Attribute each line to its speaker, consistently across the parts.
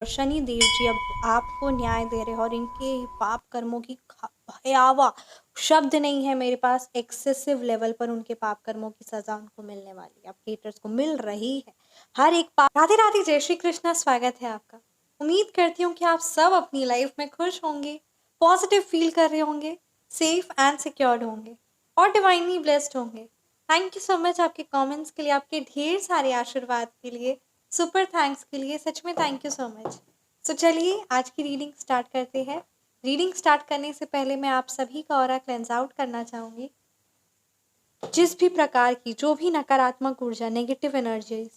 Speaker 1: शनि देव जी अब आपको न्याय दे रहे हैं और इनके पाप कर्मों की भयावह शब्द नहीं है मेरे पास, एक्सेसिव लेवल पर उनके पाप कर्मों की सजा उनको मिलने वाली है, आपके हेटर्स को मिल रही है। हर एक पाप। राधे राधे, जय श्री कृष्णा, स्वागत है आपका। उम्मीद करती हूँ कि आप सब अपनी लाइफ में खुश होंगे, पॉजिटिव फील कर रहे होंगे, सेफ एंड सिक्योर्ड होंगे और डिवाइनली ब्लेस्ड होंगे। थैंक यू सो मच आपके कमेंट्स के लिए, आपके ढेर सारे आशीर्वाद के लिए, सुपर थैंक्स के लिए, सच में थैंक यू सो मच। तो चलिए आज की रीडिंग स्टार्ट करते हैं। रीडिंग स्टार्ट करने से पहले मैं आप सभी का ऑरा क्लेंस आउट करना चाहूंगी। जिस भी प्रकार की जो भी नकारात्मक ऊर्जा, नेगेटिव एनर्जीज,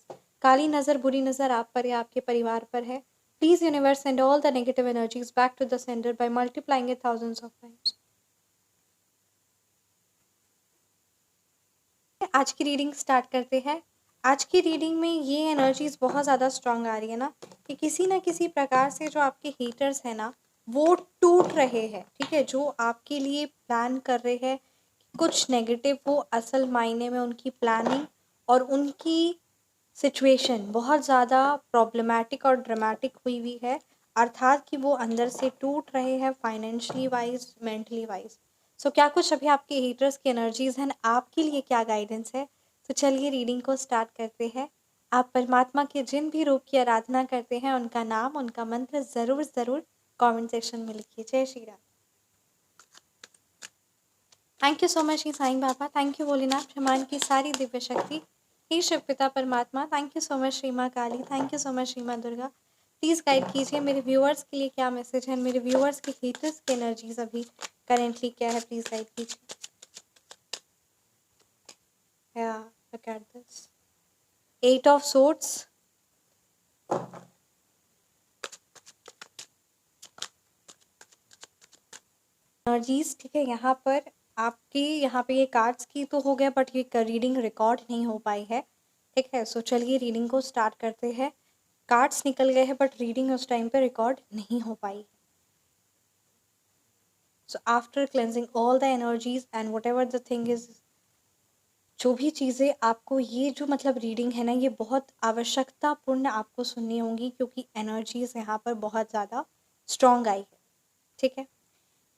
Speaker 1: काली नजर, बुरी नजर आप पर या आपके परिवार पर है, please universe send all the negative energies back to the sender by multiplying it thousands of times. आज की रीडिंग स्टार्ट करते हैं। आज की रीडिंग में ये एनर्जीज बहुत ज़्यादा स्ट्रांग आ रही है ना, कि किसी ना किसी प्रकार से जो आपके हेटर्स हैं ना, वो टूट रहे हैं। ठीक है, जो आपके लिए प्लान कर रहे हैं कुछ नेगेटिव, वो असल मायने में उनकी प्लानिंग और उनकी सिचुएशन बहुत ज़्यादा प्रॉब्लमैटिक और ड्रामेटिक हुई हुई है, अर्थात कि वो अंदर से टूट रहे हैं, फाइनेंशियली वाइज, मेंटली वाइज। सो क्या कुछ अभी आपके हीटर्स की एनर्जीज हैं, आपके लिए क्या गाइडेंस है? तो चलिए रीडिंग को स्टार्ट करते हैं। आप परमात्मा के जिन भी रूप की आराधना करते हैं, उनका नाम, उनका मंत्र ज़रूर ज़रूर कमेंट सेक्शन में लिखिए। जय Shri Ram. Thank you so much Shri Sai Baba, thank you Bholenath, ब्रह्मांड की सारी दिव्य शक्ति, हे शिव पिता परमात्मा, thank you so much Shri माँ Kali, thank you so much Shri माँ दुर्गा। प्लीज़ गाइड कीजिए मेरे व्यूअर्स के लिए क्या मैसेज है, मेरे व्यूअर्स के हीटर्स की एनर्जीज अभी करेंटली क्या है, प्लीज़ गाइड कीजिए। Yeah, look at this. Eight of Swords. Energies, ठीक है, यहाँ पर आपकी, यहाँ पे ये कार्ड्स की तो हो गया, बट ये रीडिंग रिकॉर्ड नहीं हो पाई है। ठीक है, सो चलिए रीडिंग को स्टार्ट करते हैं। कार्ड्स निकल गए हैं बट रीडिंग उस टाइम पे रिकॉर्ड नहीं हो पाई। So after cleansing all the energies and whatever the thing is, जो भी चीज़ें आपको, ये जो मतलब रीडिंग है ना, ये बहुत आवश्यकतापूर्ण आपको सुननी होंगी, क्योंकि एनर्जीज यहाँ पर बहुत ज़्यादा स्ट्रॉन्ग आई है। ठीक है,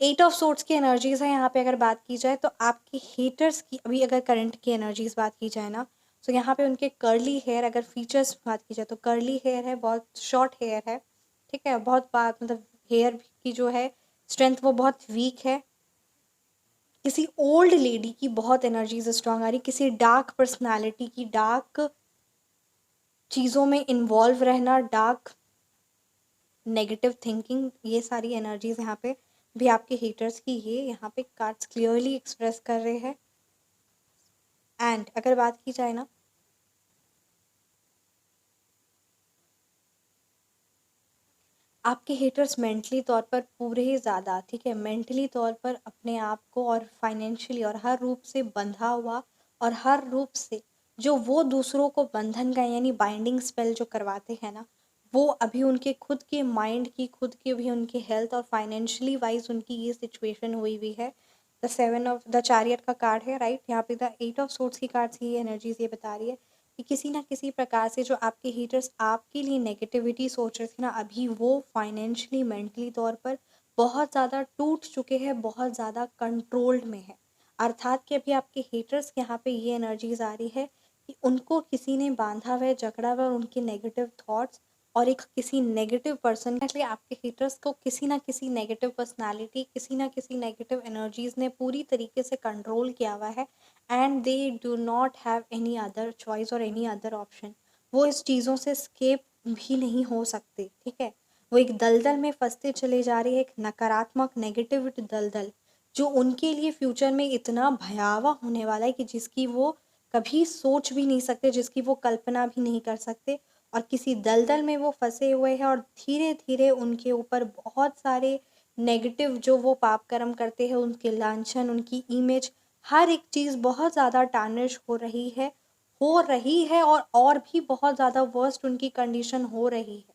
Speaker 1: एट ऑफ सोर्ट्स की एनर्जीज है यहाँ पे। अगर बात की जाए तो आपके हेटर्स की, अभी अगर करंट की एनर्जीज बात की जाए ना, तो यहाँ पे उनके कर्ली हेयर, अगर फीचर्स बात की जाए तो कर्ली हेयर है, बहुत शॉर्ट हेयर है। ठीक है, बहुत बात मतलब हेयर की जो है स्ट्रेंथ वो बहुत वीक है। किसी ओल्ड लेडी की बहुत एनर्जीज स्ट्रांग आ रही, किसी डार्क पर्सनालिटी की, डार्क चीज़ों में इन्वॉल्व रहना, डार्क नेगेटिव थिंकिंग, ये सारी एनर्जीज यहाँ पे भी आपके हेटर्स की, ये यहाँ पे कार्ड्स क्लियरली एक्सप्रेस कर रहे हैं। एंड अगर बात की जाए ना, आपके हेटर्स मेंटली तौर पर पूरे ही ज़्यादा, ठीक है, मेंटली तौर पर अपने आप को और फाइनेंशियली और हर रूप से बंधा हुआ, और हर रूप से जो वो दूसरों को बंधन का यानी बाइंडिंग स्पेल जो करवाते हैं ना, वो अभी उनके खुद के माइंड की, खुद की भी उनकी हेल्थ और फाइनेंशियली वाइज उनकी ये सिचुएशन हुई हुई है। The seven of the chariot का कार्ड है, राइट, यहाँ पे द एट ऑफ सोर्ट्स की कार्ड्स की एनर्जीज ये बता रही है कि किसी ना किसी प्रकार से जो आपके हीटर्स आपके लिए नेगेटिविटी सोच रहे थे ना, अभी वो फाइनेंशियली, मेंटली तौर पर बहुत ज़्यादा टूट चुके हैं, बहुत ज़्यादा कंट्रोल्ड में है। अर्थात कि अभी आपके हेटर्स के यहाँ पे ये एनर्जीज आ रही है कि उनको किसी ने बांधा हुआ है, जकड़ा हुआ है, उनके नेगेटिव थॉट्स और एक किसी नेगेटिव पर्सन, इसलिए आपके हेटर्स को किसी ना किसी नेगेटिव पर्सनालिटी, किसी ना किसी नेगेटिव एनर्जीज ने पूरी तरीके से कंट्रोल किया हुआ है। And they do not have any other choice और एनी अदर ऑप्शन। वो इस चीज़ों से स्केप भी नहीं हो सकते। ठीक है, वो एक दलदल में फंसते चले जा रहे हैं, एक नकारात्मक नेगेटिविटी दलदल, जो उनके लिए फ्यूचर में इतना भयावह होने वाला है कि जिसकी वो कभी सोच भी नहीं सकते, जिसकी वो कल्पना भी नहीं कर सकते। और किसी दलदल में वो फंसे हुए हैं और धीरे धीरे उनके ऊपर बहुत सारे नेगेटिव जो वो पाप कर्म करते हैं, उनके लांछन, उनकी इमेज, हर एक चीज़ बहुत ज़्यादा टार्निश हो रही है और भी बहुत ज़्यादा वर्स्ट उनकी कंडीशन हो रही है,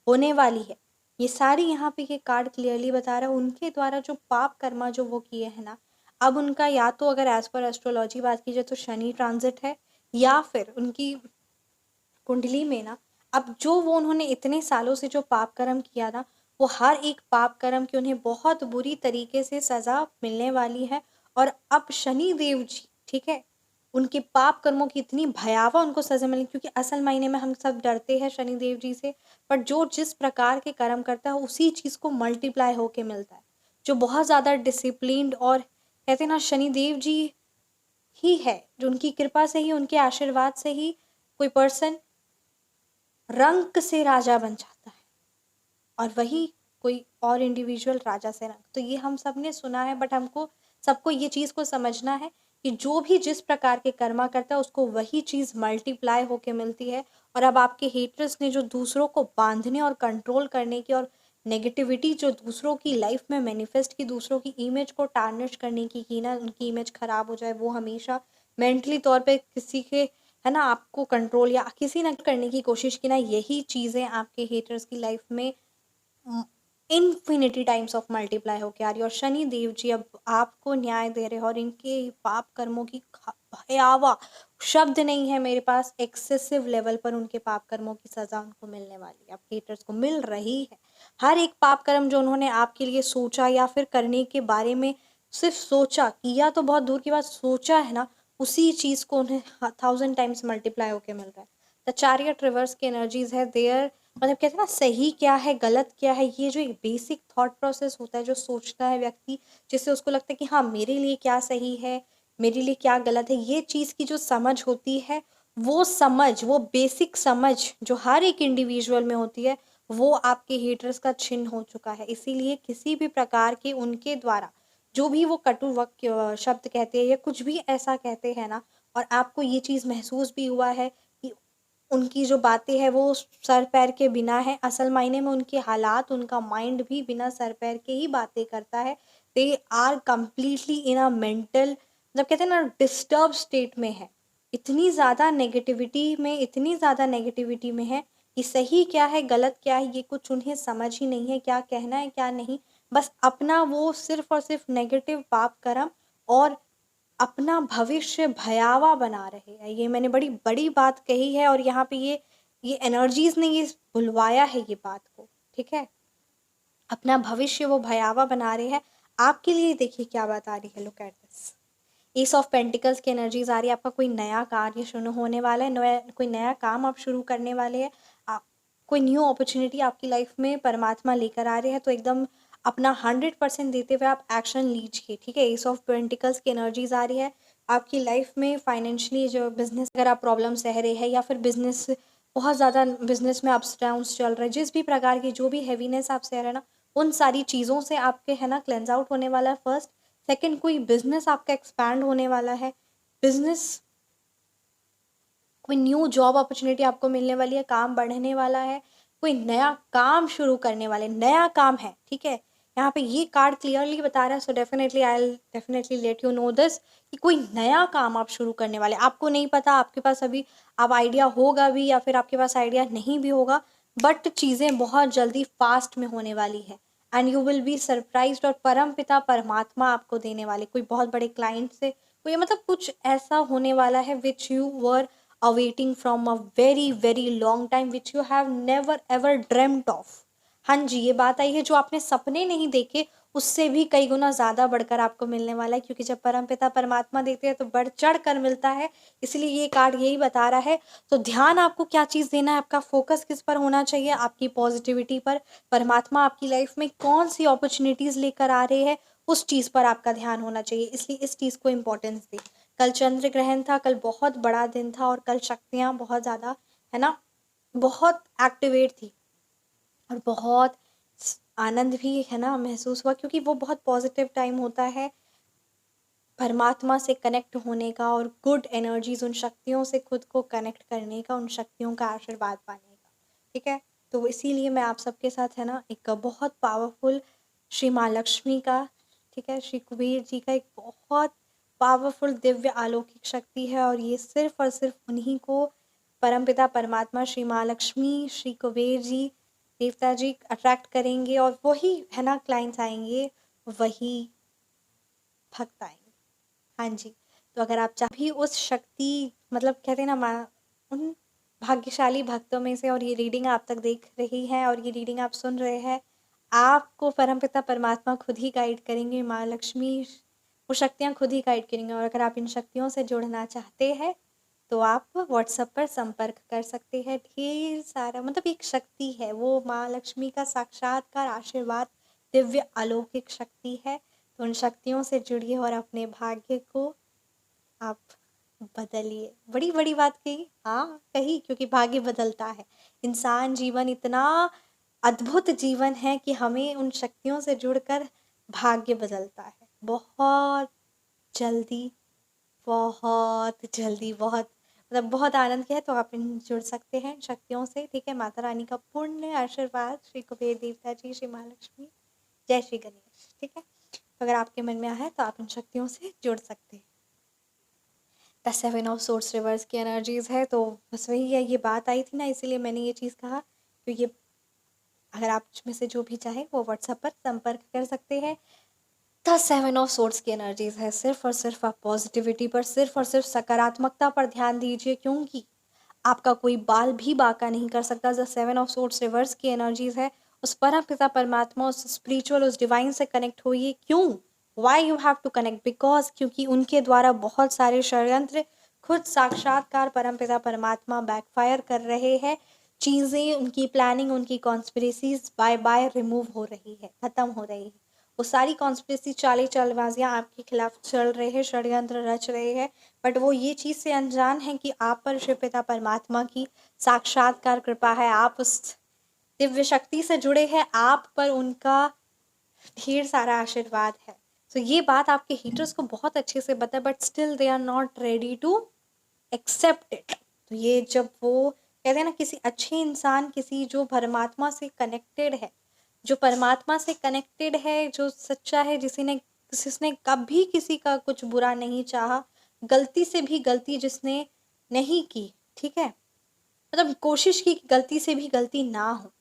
Speaker 1: होने वाली है। ये सारी यहाँ पे ये कार्ड क्लियरली बता रहा है उनके द्वारा जो पाप कर्मा जो वो किए हैं ना, अब उनका या तो अगर एज पर एस्ट्रोलॉजी बात की जाए तो शनि ट्रांजिट है, या फिर उनकी कुंडली में ना अब जो वो उन्होंने इतने सालों से जो पाप कर्म किया ना, वो हर एक पाप कर्म की उन्हें बहुत बुरी तरीके से सज़ा मिलने वाली है। और अब शनि देव जी, ठीक है? उनके पाप कर्मों की इतनी भयावह उनको सज़ा मिली, क्योंकि असल मायने में हम सब डरते हैं शनि देव जी से, पर जो जिस प्रकार के कर्म करता है उसी चीज़ को मल्टीप्लाई होके मिलता है। जो बहुत ज़्यादा डिसिप्लिन्ड और कहते हैं ना शनि देव जी ही है, जो उनकी कृपा से ही, उनके आशीर्वाद से ही कोई पर्सन रंक से राजा बन जाता है, और वही कोई और इंडिविजुअल राजा से रंक। तो ये हम सब ने सुना है, बट हमको सबको ये चीज़ को समझना है कि जो भी जिस प्रकार के कर्मा करता है उसको वही चीज़ मल्टीप्लाई होके मिलती है। और अब आपके हेटर्स ने जो दूसरों को बांधने और कंट्रोल करने की और नेगेटिविटी जो दूसरों की लाइफ में मैनिफेस्ट की, दूसरों की इमेज को टार्निश करने की ना, उनकी इमेज खराब हो जाए, वो हमेशा मेंटली तौर पे किसी के, है ना, आपको कंट्रोल या किसी ना करने की कोशिश की ना, यही चीज़ें आपके हेटर्स की लाइफ में इन्फिनिटी टाइम्स ऑफ मल्टीप्लाई होके आ रही है। और शनि देव जी अब आपको न्याय दे रहे हैं, और इनके पाप कर्मों की भयावह, शब्द नहीं है मेरे पास, एक्सेसिव लेवल पर उनके पाप कर्मों की सजा उनको मिलने वाली है, आपके हेटर्स को मिल रही है। हर एक पाप कर्म जो उन्होंने आपके लिए सोचा या फिर करने के बारे में सिर्फ सोचा, किया तो बहुत दूर की बात, सोचा है ना, उसी चीज़ को उन्हें 1000 टाइम्स मल्टीप्लाई होके मिल रहा है। द चैरियट रिवर्स की एनर्जीज है देयर, मतलब कहते हैं ना सही क्या है गलत क्या है, ये जो एक बेसिक थॉट प्रोसेस होता है जो सोचता है व्यक्ति, जिससे उसको लगता है कि हाँ मेरे लिए क्या सही है, मेरे लिए क्या गलत है, ये चीज़ की जो समझ होती है, वो समझ, वो बेसिक समझ जो हर एक इंडिविजुअल में होती है, वो आपके हेटर्स का छिन्न हो चुका है। इसीलिए किसी भी प्रकार के उनके द्वारा जो भी वो कटु वाक्य शब्द कहते हैं या कुछ भी ऐसा कहते हैं ना, और आपको ये चीज़ महसूस भी हुआ है कि उनकी जो बातें हैं वो सर पैर के बिना है, असल मायने में उनके हालात, उनका माइंड भी बिना सर पैर के ही बातें करता है। They are completely in a mental, मतलब कहते हैं ना डिस्टर्ब स्टेट में है। इतनी ज़्यादा नेगेटिविटी में है कि सही क्या है गलत क्या है ये कुछ उन्हें समझ ही नहीं है, क्या कहना है क्या नहीं। बस अपना वो सिर्फ और सिर्फ नेगेटिव पाप कर्म और अपना भविष्य भयावह बना रहे हैं। ये मैंने बड़ी बड़ी बात कही है, और यहाँ पे ये एनर्जीज ने ये बुलवाया है ये बात को, ठीक है? अपना भविष्य वो भयावह बना रहे हैं। आपके लिए देखिए क्या बात आ रही है, look at this. S of pentacles की एनर्जीज आ रही है, आपका कोई नया कार्य शुरू होने वाला है, कोई नया काम आप शुरू करने वाले हैं, आप कोई न्यू अपॉर्चुनिटी आपकी लाइफ में परमात्मा लेकर आ रहे हैं, तो एकदम अपना 100% देते हुए आप एक्शन लीजिए, ठीक है? एस ऑफ पेंटिकल्स की एनर्जीज आ रही है, आपकी लाइफ में फाइनेंशियली जो बिजनेस अगर आप प्रॉब्लम सह रहे हैं, या फिर बिजनेस बहुत ज़्यादा, बिजनेस में अप्स डाउन्स चल रहे हैं, जिस भी प्रकार की जो भी हैवीनेस आप सह रहे हैं ना, उन सारी चीज़ों से आपके, है ना, क्लेंज आउट होने वाला है फर्स्ट। सेकंड, कोई बिजनेस आपका एक्सपैंड होने वाला है, बिजनेस, कोई न्यू जॉब अपॉर्चुनिटी आपको मिलने वाली है, काम बढ़ने वाला है, कोई नया काम शुरू करने वाले, नया काम है, ठीक है? यहाँ पे ये कार्ड क्लियरली बता रहा है, so definitely I will definitely let you know this कि कोई नया काम आप शुरू करने वाले, आपको नहीं पता, आपके पास अभी अब आइडिया होगा भी या फिर आपके पास आइडिया नहीं भी होगा, बट चीज़ें बहुत जल्दी फास्ट में होने वाली है, and you will be surprised. और परम पिता परमात्मा आपको देने वाले कोई बहुत बड़े क्लाइंट से कोई, मतलब कुछ ऐसा होने वाला है which you were awaiting from a very very long time which you have never ever dreamt of। हाँ जी, ये बात आई है, जो आपने सपने नहीं देखे उससे भी कई गुना ज़्यादा बढ़कर आपको मिलने वाला है, क्योंकि जब परमपिता परमात्मा देते हैं तो बढ़ चढ़ कर मिलता है। इसलिए ये कार्ड यही बता रहा है। तो ध्यान आपको क्या चीज़ देना है, आपका फोकस किस पर होना चाहिए, आपकी पॉजिटिविटी पर। परमात्मा आपकी लाइफ में कौन सी अपॉर्चुनिटीज़ लेकर आ रहे हैं, उस चीज़ पर आपका ध्यान होना चाहिए, इसलिए इस चीज़ को इम्पोर्टेंस दें। कल चंद्र ग्रहण था, कल बहुत बड़ा दिन था, और कल शक्तियाँ बहुत ज़्यादा, है ना, बहुत एक्टिवेट थी, और बहुत आनंद भी, है ना, महसूस हुआ, क्योंकि वो बहुत पॉजिटिव टाइम होता है परमात्मा से कनेक्ट होने का, और गुड एनर्जीज, उन शक्तियों से खुद को कनेक्ट करने का, उन शक्तियों का आशीर्वाद पाने का, ठीक है? तो इसीलिए मैं आप सबके साथ, है ना, एक बहुत पावरफुल श्री माँ लक्ष्मी का, ठीक है, श्री कुबेर जी का एक बहुत पावरफुल दिव्य अलौकिक शक्ति है, और ये सिर्फ और सिर्फ उन्हीं को परमपिता परमात्मा श्री माँ लक्ष्मी, श्री कुबेर जी, देवता जी अट्रैक्ट करेंगे, और वही, है ना, क्लाइंट्स आएंगे, वही भक्त आएंगे। हाँ जी, तो अगर आप चाहे भी उस शक्ति, मतलब कहते हैं ना, उन भाग्यशाली भक्तों में से और ये रीडिंग आप तक देख रही हैं और ये रीडिंग आप सुन रहे हैं, आपको परमपिता परमात्मा खुद ही गाइड करेंगे, माँ लक्ष्मी वो शक्तियाँ खुद ही गाइड करेंगी। और अगर आप इन शक्तियों से जुड़ना चाहते हैं तो आप व्हाट्सएप पर संपर्क कर सकते हैं। ढेर सारा मतलब एक शक्ति है, वो माँ लक्ष्मी का साक्षात्कार आशीर्वाद, दिव्य अलौकिक शक्ति है। तो उन शक्तियों से जुड़िए और अपने भाग्य को आप बदलिए। बड़ी बड़ी बात कही, हाँ कही, क्योंकि भाग्य बदलता है। इंसान जीवन इतना अद्भुत जीवन है कि हमें उन शक्तियों से जुड़कर भाग्य बदलता है। बहुत जल्दी, बहुत जल्दी, बहुत मतलब बहुत आनंद के है। तो आप इन जुड़ सकते हैं शक्तियों से, ठीक है। माता रानी का पूर्ण आशीर्वाद, श्री कुबेर देवता जी, श्री महालक्ष्मी, जय श्री गणेश, ठीक है। तो अगर आपके मन में आया है तो आप इन शक्तियों से जुड़ सकते हैं। द 7 ऑफ सोर्स रिवर्स की एनर्जीज है, तो बस वही है, ये बात आई थी ना, इसीलिए मैंने ये चीज़ कहा। तो ये अगर आप में से जो भी चाहे वो व्हाट्सएप पर संपर्क कर सकते हैं। द 7 ऑफ सोर्स की एनर्जीज है, सिर्फ और सिर्फ आप पॉजिटिविटी पर, सिर्फ और सिर्फ सकारात्मकता पर ध्यान दीजिए, क्योंकि आपका कोई बाल भी बांका नहीं कर सकता। द 7 ऑफ सोर्स रिवर्स की एनर्जीज है, उस परम पिता परमात्मा, उस स्पिरिचुअल, उस डिवाइन से कनेक्ट होइए। क्यों? Why you have to connect? Because क्योंकि उनके द्वारा बहुत सारे षड्यंत्र, खुद साक्षात्कार परम पिता परमात्मा बैकफायर कर रहे हैं। चीज़ें, उनकी प्लानिंग, उनकी कॉन्स्पिरेसीज बाय बाय रिमूव हो रही है, खत्म हो रही है। वो सारी कॉन्स्पिरेसी, चाले चालबाजियाँ आपके खिलाफ चल रहे हैं, षड्यंत्र रच रहे हैं, बट वो ये चीज़ से अनजान है कि आप पर शिव पिता परमात्मा की साक्षात्कार कृपा है। आप उस दिव्य शक्ति से जुड़े हैं, आप पर उनका ढेर सारा आशीर्वाद है। तो ये बात आपके हीटर्स को बहुत अच्छे से पता है, but still they are not ready to accept it. तो ये जब वो कहते हैं ना, किसी अच्छे इंसान, किसी जो परमात्मा से कनेक्टेड है, जो परमात्मा से कनेक्टेड है, जो सच्चा है, जिसने कभी किसी का कुछ बुरा नहीं चाहा, गलती से भी गलती जिसने नहीं की, ठीक है, मतलब कोशिश की कि गलती से भी गलती ना हो,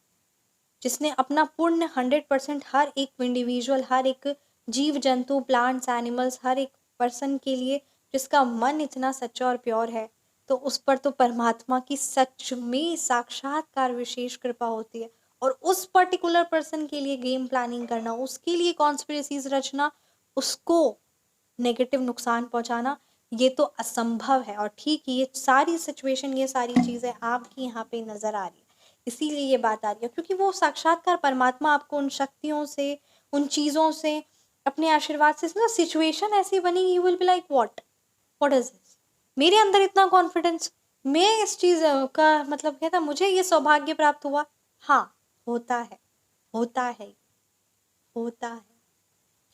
Speaker 1: जिसने अपना पूर्ण 100% हर एक इंडिविजुअल, हर एक जीव जंतु, प्लांट्स, एनिमल्स, हर एक पर्सन के लिए जिसका मन इतना सच्चा और प्योर है, तो उस पर तो परमात्मा की सच में साक्षात्कार विशेष कृपा होती है। और उस पर्टिकुलर पर्सन के लिए गेम प्लानिंग करना, उसके लिए कॉन्स्पिरेसीज रचना, उसको नेगेटिव नुकसान पहुंचाना, ये तो असंभव है। और ठीक ये सारी सिचुएशन, ये सारी चीज़ें आपकी यहाँ पे नज़र आ रही है, इसीलिए ये बात आ रही है, क्योंकि वो साक्षात्कार परमात्मा आपको उन शक्तियों से, उन चीज़ों से, अपने आशीर्वाद से ना, सिचुएशन ऐसी बनेगी, you will be like what is this, मेरे अंदर इतना कॉन्फिडेंस, मैं इस चीज़ का मतलब कहता, मुझे ये सौभाग्य प्राप्त हुआ। हाँ, होता है, होता है, होता है,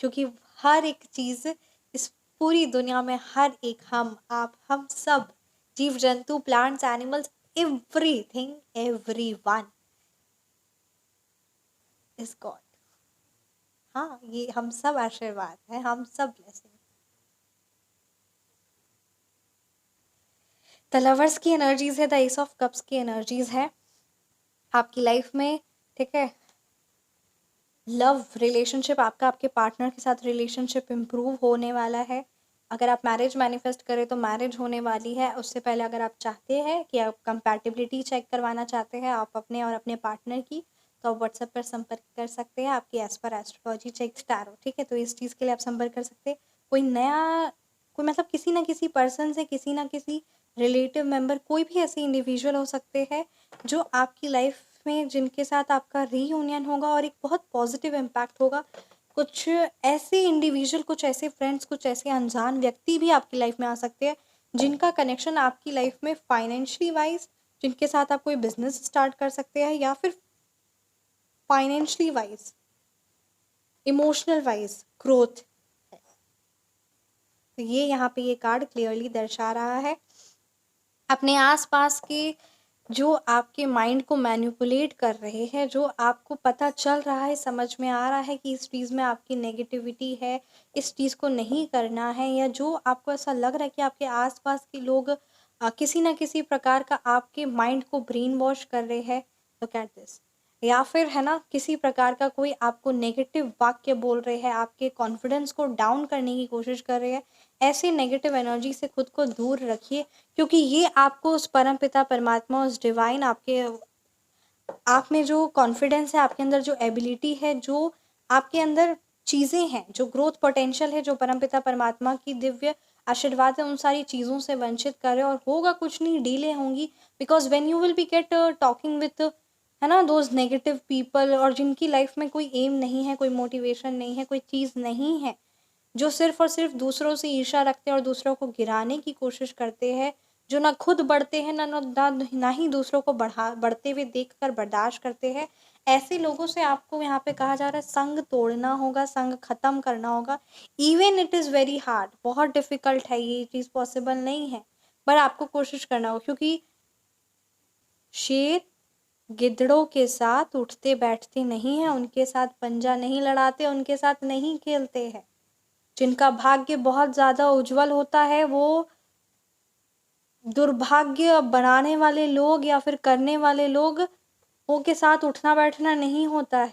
Speaker 1: क्योंकि हर एक चीज़ इस पूरी दुनिया में, हर एक, हम, आप, हम सब, जीव जंतु, plants, animals, everything, everyone is God. हाँ, ये हम सब आशीर्वाद है, हम सब ब्लेसिंग। द लवर्स की एनर्जीज है, द एस ऑफ कप्स की एनर्जीज है आपकी लाइफ में, ठीक है। लव रिलेशनशिप आपका, आपके पार्टनर के साथ रिलेशनशिप इम्प्रूव होने वाला है। अगर आप मैरिज मैनिफेस्ट करें तो मैरिज होने वाली है। उससे पहले अगर आप चाहते हैं कि आप कंपैटिबिलिटी चेक करवाना चाहते हैं आप अपने और अपने पार्टनर की, तो आप व्हाट्सएप पर संपर्क कर सकते हैं, आपकी as per astrology check tarot, ठीक है। तो इस चीज़ के लिए आप संपर्क कर सकते हैं। कोई नया, कोई मतलब किसी ना किसी पर्सन से, किसी ना किसी रिलेटिव मेंबर, कोई भी ऐसे इंडिविजुअल हो सकते हैं जो आपकी लाइफ में, जिनके साथ आपका रीयूनियन होगा और एक बहुत पॉजिटिव इम्पैक्ट होगा। कुछ ऐसे इंडिविजुअल, कुछ ऐसे फ्रेंड्स, कुछ ऐसे अनजान व्यक्ति भी आपकी लाइफ में आ सकते हैं, जिनका कनेक्शन आपकी लाइफ में फाइनेंशियली वाइज, जिनके साथ आप कोई बिजनेस स्टार्ट कर सकते हैं, या फिर financially wise, emotional wise growth है। तो ये यहाँ पे ये कार्ड क्लियरली दर्शा रहा है। अपने आसपास के जो आपके माइंड को मैनिपुलेट कर रहे हैं, जो आपको पता चल रहा है, समझ में आ रहा है कि इस चीज़ में आपकी नेगेटिविटी है, इस चीज़ को नहीं करना है, या जो आपको ऐसा लग रहा है कि आपके आसपास के लोग किसी ना किसी प्रकार का आपके माइंड को ब्रेन वॉश कर रहे हैं, लुक एट दिस। या फिर है ना, किसी प्रकार का कोई आपको नेगेटिव वाक्य बोल रहे हैं, आपके कॉन्फिडेंस को डाउन करने की कोशिश कर रहे हैं, ऐसे नेगेटिव एनर्जी से खुद को दूर रखिए, क्योंकि ये आपको उस परमपिता परमात्मा, उस डिवाइन आपके आप में जो कॉन्फिडेंस है, आपके अंदर जो एबिलिटी है, जो आपके अंदर चीज़ें हैं, जो ग्रोथ पोटेंशियल है, जो परमपिता परमात्मा की दिव्य आशीर्वाद है, उन सारी चीज़ों से वंचित कर रहे हो। और होगा कुछ नहीं, डीले होंगी, because when you will be get talking with, है ना, दोज नेगेटिव पीपल, और जिनकी लाइफ में कोई एम नहीं है, कोई मोटिवेशन नहीं है, कोई चीज़ नहीं है, जो सिर्फ और सिर्फ दूसरों से ईर्ष्या रखते हैं और दूसरों को गिराने की कोशिश करते हैं, जो ना खुद बढ़ते हैं, ना ही दूसरों को बढ़ते हुए देखकर बर्दाश्त करते हैं, ऐसे लोगों से आपको यहाँ पे कहा जा रहा है संग तोड़ना होगा, संग खत्म करना होगा। Even it is very hard, बहुत डिफिकल्ट है, ये चीज़ पॉसिबल नहीं है, पर आपको कोशिश करना होगा, क्योंकि शेर गिद्धड़ों के साथ उठते बैठते नहीं है, उनके साथ पंजा नहीं लड़ाते, उनके साथ नहीं खेलते हैं। जिनका भाग्य बहुत ज़्यादा उज्जवल होता है, वो दुर्भाग्य बनाने वाले लोग या फिर करने वाले लोगों के साथ उठना बैठना नहीं होता है।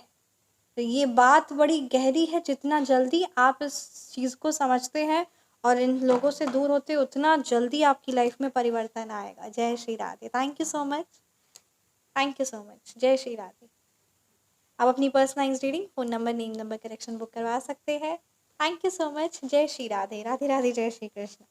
Speaker 1: तो ये बात बड़ी गहरी है, जितना जल्दी आप इस चीज़ को समझते हैं और इन लोगों से दूर होते, उतना जल्दी आपकी लाइफ में परिवर्तन आएगा। जय Shri Radhe. Thank you so much, thank you so much. जय श्री राधे। आप अपनी personalised reading, phone number, name number, correction book करवा सकते हैं। Thank you so much. जय श्री राधे। राधे राधे। जय श्री कृष्ण।